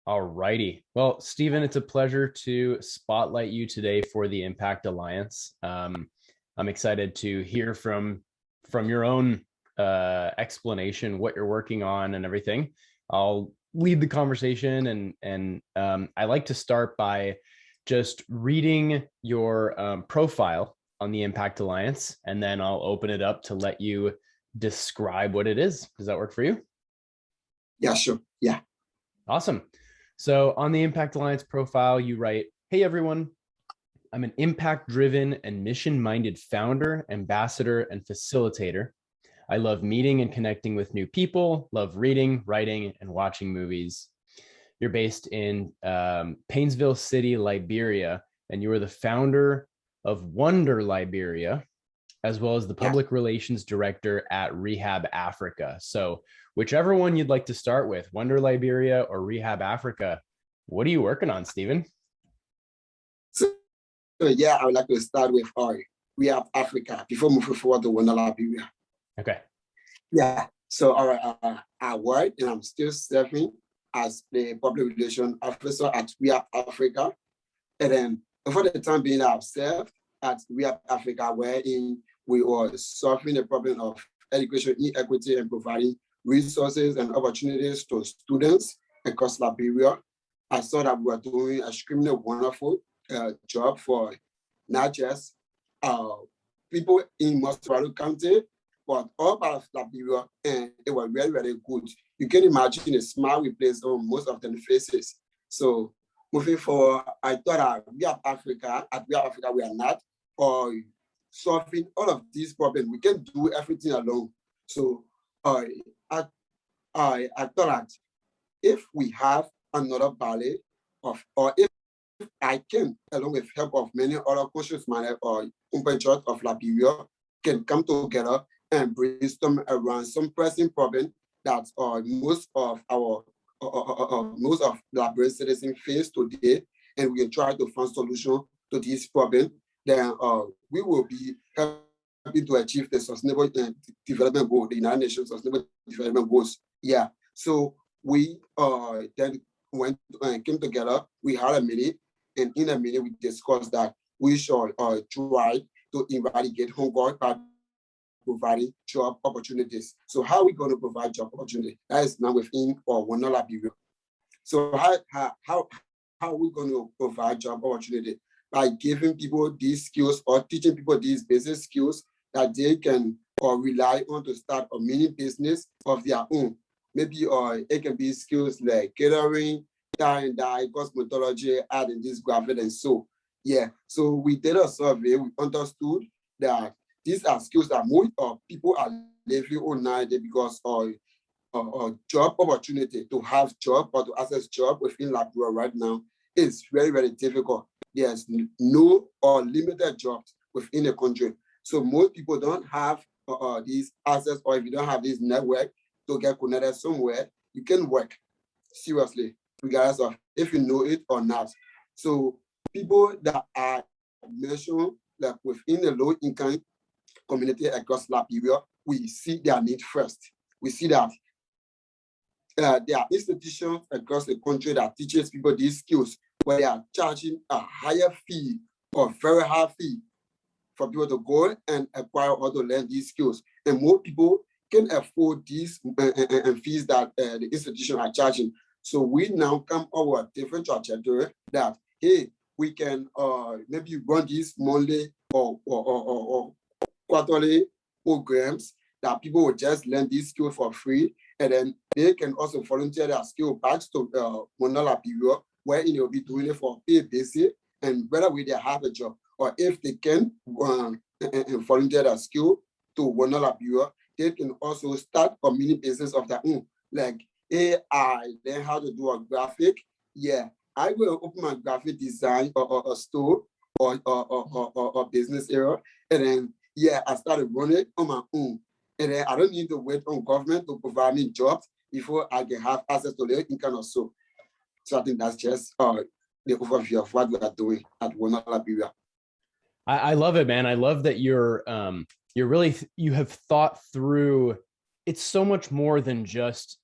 All righty. Well, Stephen, it's a pleasure to spotlight you today for the Impact Alliance. I'm excited to hear from your own explanation what you're working on and everything. I'll lead the conversation, and I like to start by just reading your profile on the Impact Alliance, and then I'll open it up to let you describe what it is. Does that work for you? Yeah, sure. Yeah. Awesome. So on the Impact Alliance profile, you write, "Hey everyone, I'm an impact driven and mission minded founder, ambassador, and facilitator. I love meeting and connecting with new people, love reading, writing, and watching movies. You're based in Painesville City, Liberia, and you are the founder of Wonder Liberia, as well as the Yeah. public relations director at Rehab Africa. So, whichever one you'd like to start with, Wonder Liberia or Rehab Africa, what are you working on, Stephen? So yeah, I would like to start with Rehab Africa before moving forward to Wonder Liberia. Okay. Yeah. So I work and I'm still serving as the public relations officer at Rehab Africa. And then for the time being, I've served at Rehab Africa, wherein we were solving the problem of education inequity and providing resources and opportunities to students across Liberia. I saw that we were doing a extremely wonderful job for not just uh, people in Mosquito County, but all part of Liberia, and it was very, very good. You can imagine a smile we placed on most of them faces. So moving forward, I thought at We Are Africa, we are not or solving all of these problems. We can do everything alone. So I, I, I thought that if we have another ballet or if I can, along with help of many other conscious minded or compatriots of Liberia, can come together and brainstorm around some pressing problem that most of Liberian citizens face today, and we can try to find solution to this problem. Then we will be helping to achieve the sustainable development goal, the United Nations Sustainable Development Goals. Yeah. So we then went and came together. We had a meeting, and in a meeting we discussed that we should try to eradicate hunger by providing job opportunities. So how are we going to provide job opportunity? That is now within or Wonder Liberia. So how are we going to provide job opportunity? By giving people these skills or teaching people these basic skills that they can or rely on to start a mini business of their own. Maybe it can be skills like catering, tie and dye, cosmetology, adding this graphic and so. Yeah, so we did a survey. We understood that these are skills that most people are living on nowadays because of job opportunity to have job or to access job within Liberia right now is very, very difficult. There's no or limited jobs within the country. So most people don't have these access, or if you don't have this network to get connected somewhere, you can work seriously, regardless of if you know it or not. So people that are mentioned like within the low income community across Liberia, we see their need first. We see that there are institutions across the country that teaches people these skills where they are charging a higher fee or very high fee for people to go and acquire or to learn these skills. And more people can afford these fees that the institutions are charging. So we now come up with a different trajectory that, hey, we can maybe run these monthly or quarterly programs that people will just learn these skills for free, and then they can also volunteer their skill back to Wonder Liberia, where they'll be doing it for pay basis, and whether way they have a job or if they can and volunteer their skill to Wonder Liberia, they can also start a mini business of their own. Like, hey, I learn how to do a graphic. Yeah, I will open my graphic design or a store or business area, and then yeah, I started running on my own. And then I don't need to wait on government to provide me jobs before I can have access to the income or so. So I think that's just the overview of what we are doing at Wonder Liberia. I love it, man. I love that you're really, you have thought through. It's so much more than just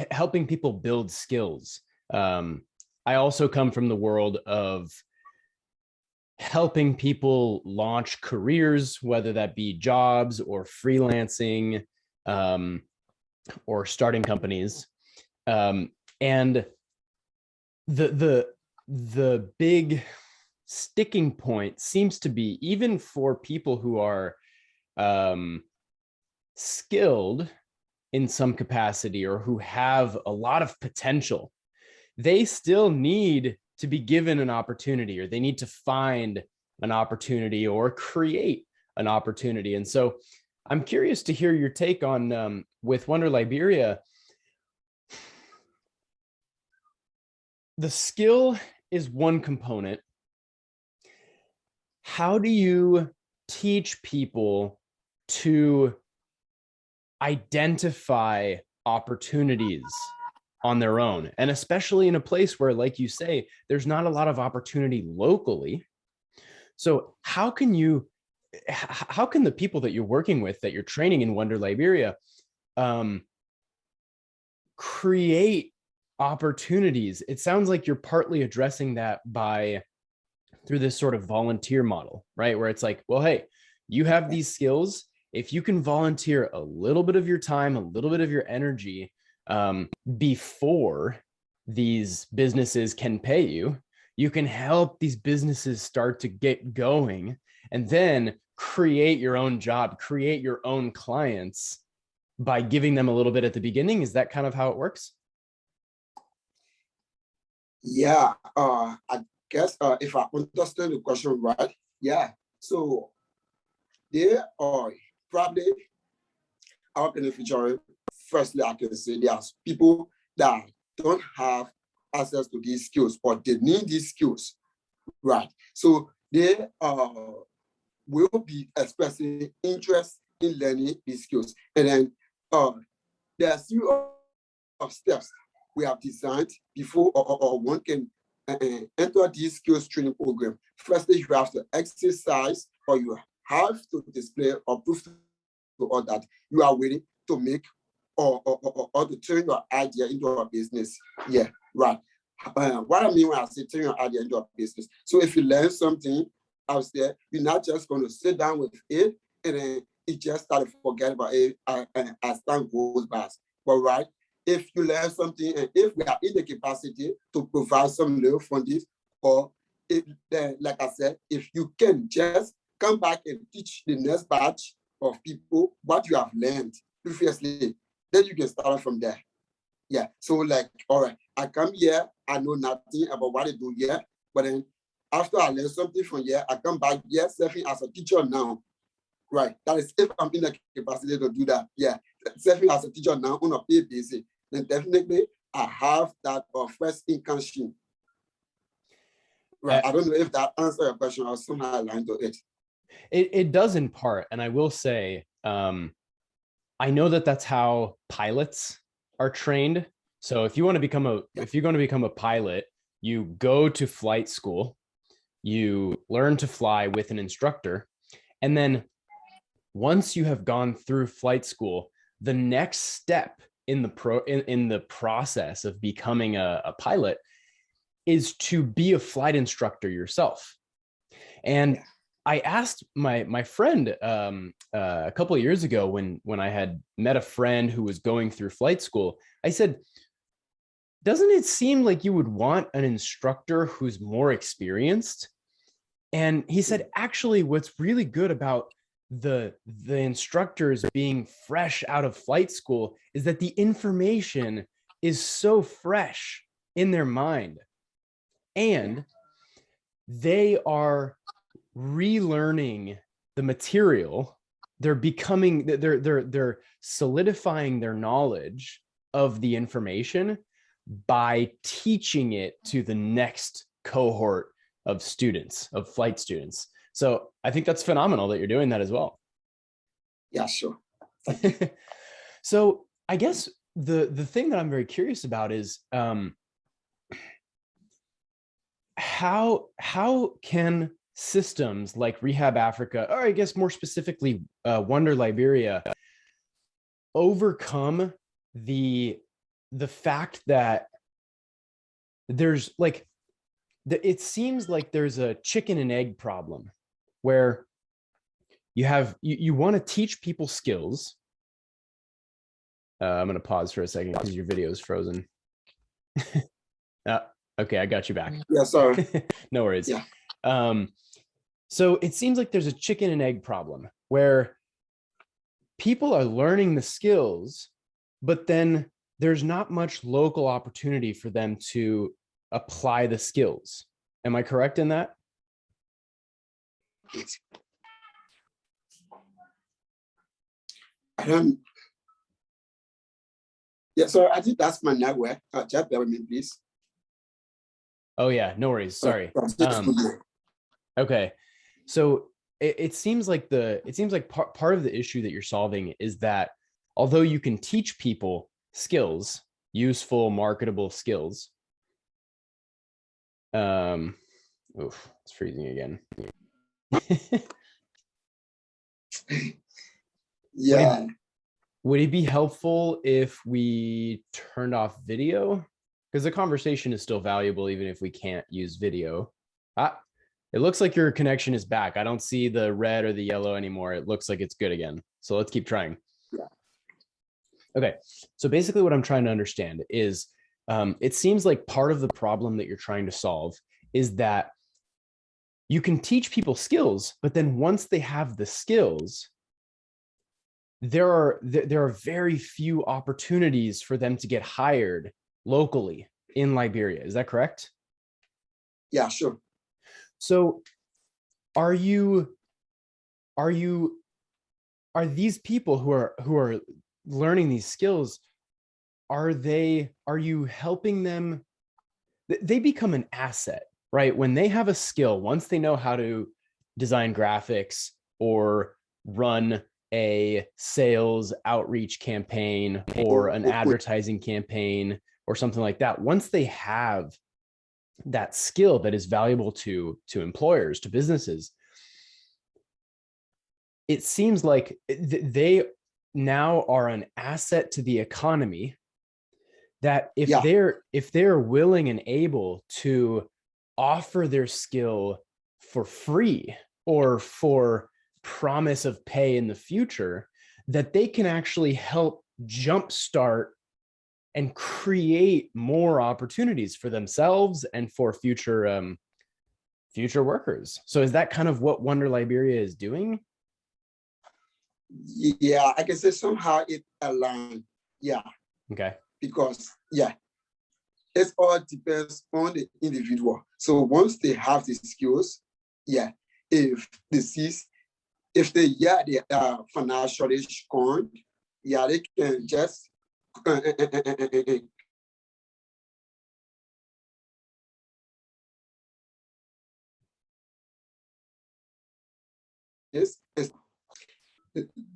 helping people build skills. I also come from the world of helping people launch careers, whether that be jobs or freelancing, or starting companies. And the big sticking point seems to be, even for people who are skilled in some capacity or who have a lot of potential, they still need to be given an opportunity, or they need to find an opportunity or create an opportunity. And so I'm curious to hear your take on, with Wonder Liberia, the skill is one component. How do you teach people to identify opportunities on their own? And especially in a place where, like you say, there's not a lot of opportunity locally. So how can the people that you're working with, that you're training in Wonder Liberia, create opportunities? It sounds like you're partly addressing that through this sort of volunteer model, right? Where it's like, well, hey, you have these skills. If you can volunteer a little bit of your time, a little bit of your energy, before these businesses can pay you, you can help these businesses start to get going, and then create your own job, create your own clients by giving them a little bit at the beginning. Is that kind of how it works? Yeah, I guess if I understand the question right, yeah. So they are probably our beneficiary. Firstly, I can say there's people that don't have access to these skills, or they need these skills, right? So they will be expressing interest in learning these skills. And then there are a series of steps we have designed before or one can enter this skills training program. Firstly, you have to exercise, or you have to display or prove to all that you are willing to make or to turn your idea into a business. Yeah, right. What I mean when I say turn your idea into a business. So if you learn something out there, you're not just going to sit down with it and then you just start to forget about it as time goes by. But right, if you learn something, and if we are in the capacity to provide some little funding, or like I said, if you can just come back and teach the next batch of people what you have learned previously, then you can start from there. Yeah. So like, all right, I come here, I know nothing about what I do here, but then after I learn something from here, I come back here serving as a teacher now. Right. That is if I'm in the capacity to do that. Yeah. Serving as a teacher now on a pay basis, then definitely I have that first income stream. Right. I don't know if that answers your question or somehow aligned to it. It does in part. And I will say, I know that that's how pilots are trained. So if you want to become if you're going to become a pilot, you go to flight school, you learn to fly with an instructor, and then once you have gone through flight school, the next step in the process of becoming a pilot is to be a flight instructor yourself. And I asked my friend a couple of years ago when I had met a friend who was going through flight school. I said, doesn't it seem like you would want an instructor who's more experienced? And he said, actually, what's really good about the instructors being fresh out of flight school is that the information is so fresh in their mind, and they are relearning the material. They're solidifying their knowledge of the information by teaching it to the next cohort of students, of flight students. So I think that's phenomenal that you're doing that as well. Yeah, sure. So I guess the thing that I'm very curious about is how can systems like Rehab Africa, or I guess more specifically Wonder Liberia, overcome the fact that there's like, it seems like there's a chicken and egg problem where you want to teach people skills. I'm going to pause for a second because your video is frozen. Okay, I got you back. Yeah, sorry. No worries. Yeah. So it seems like there's a chicken and egg problem where people are learning the skills, but then there's not much local opportunity for them to apply the skills. Am I correct in that? Yeah, so I think that's my network. Just bear with me, please. Oh yeah, no worries. Sorry. Okay, so it seems like part of the issue that you're solving is that although you can teach people skills, useful, marketable skills. Oof, it's freezing again. Yeah. Would it be helpful if we turned off video? Because the conversation is still valuable even if we can't use video. It looks like your connection is back. I don't see the red or the yellow anymore. It looks like it's good again. So let's keep trying. Yeah. Okay, so basically what I'm trying to understand is it seems like part of the problem that you're trying to solve is that you can teach people skills, but then once they have the skills, there are very few opportunities for them to get hired locally in Liberia. Is that correct? Yeah, sure. So are these people who are learning these skills, are you helping them? They become an asset, right? When they have a skill, once they know how to design graphics or run a sales outreach campaign or an advertising campaign or something like that, once they have that skill that is valuable to employers, to businesses, it seems like they now are an asset to the economy, that if they're willing and able to offer their skill for free or for promise of pay in the future, that they can actually help jumpstart and create more opportunities for themselves and for future workers. So is that kind of what Wonder Liberia is doing? Yeah, I can say somehow it aligns. Yeah. Okay. Because it all depends on the individual. So once they have the skills, if they are financially strong, they can just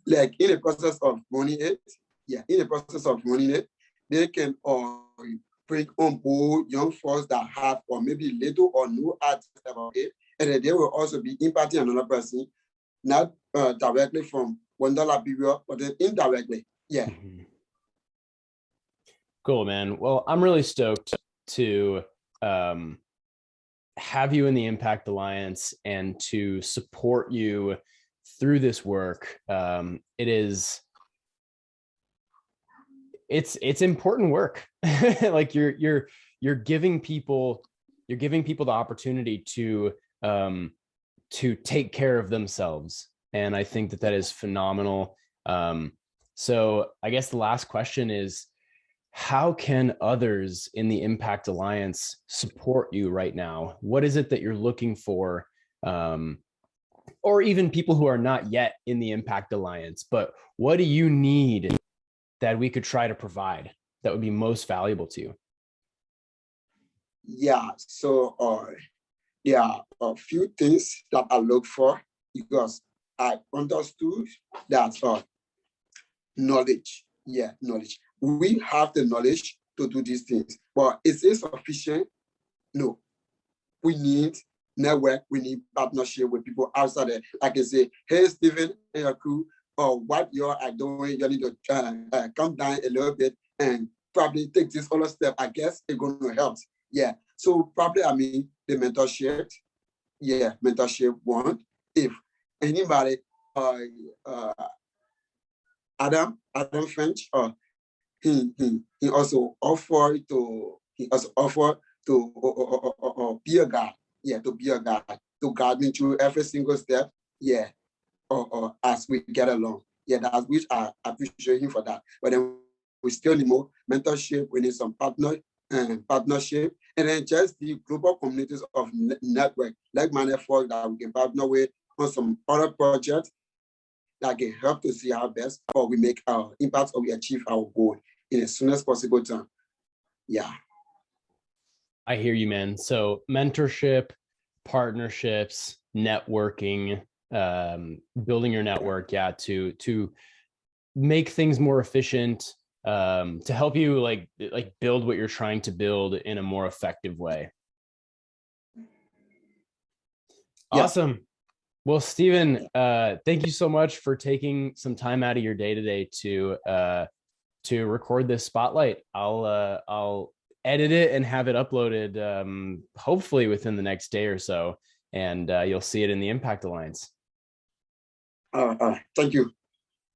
like in the process of running it, they can bring on board young folks that have or maybe little or no idea about it, and then they will also be impacting another person, not directly from Wonder Liberia, but then indirectly. Yeah. Mm-hmm. Cool, man. Well, I'm really stoked to have you in the Impact Alliance and to support you through this work. It's important work. Like you're giving people the opportunity to take care of themselves, and I think that is phenomenal. So I guess the last question is, how can others in the Impact Alliance support you right now? What is it that you're looking for? Or even people who are not yet in the Impact Alliance, but what do you need that we could try to provide that would be most valuable to you? Yeah, so there are a few things that I look for, because I understood that knowledge. Yeah, knowledge. We have the knowledge to do these things, but is it sufficient? No. We need network, we need partnership with people outside there. Like I say, hey, Stephen and your crew, or what you are doing, you need to come down a little bit and probably take this other step. I guess it's going to help. Yeah. So probably, I mean, the mentorship, yeah, mentorship one. If anybody, uh, Adam Finch, he also offered to be a guide, yeah, to be a guide, to guide me through every single step, yeah, or as we get along. Yeah, that's which I appreciate him for that. But then we still need more mentorship, we need some partnership, and then just the global communities of network, like-minded folks that we can partner with on some other projects that can help to see our best or we make our impact or we achieve our goal in as soon as possible time. Yeah. I hear you, man. So mentorship, partnerships, networking, building your network, yeah, to make things more efficient, to help you like build what you're trying to build in a more effective way. Yeah. Awesome. Well, Stephen, thank you so much for taking some time out of your day today to record this spotlight. I'll edit it and have it uploaded hopefully within the next day or so, and you'll see it in the Impact Alliance. Thank you.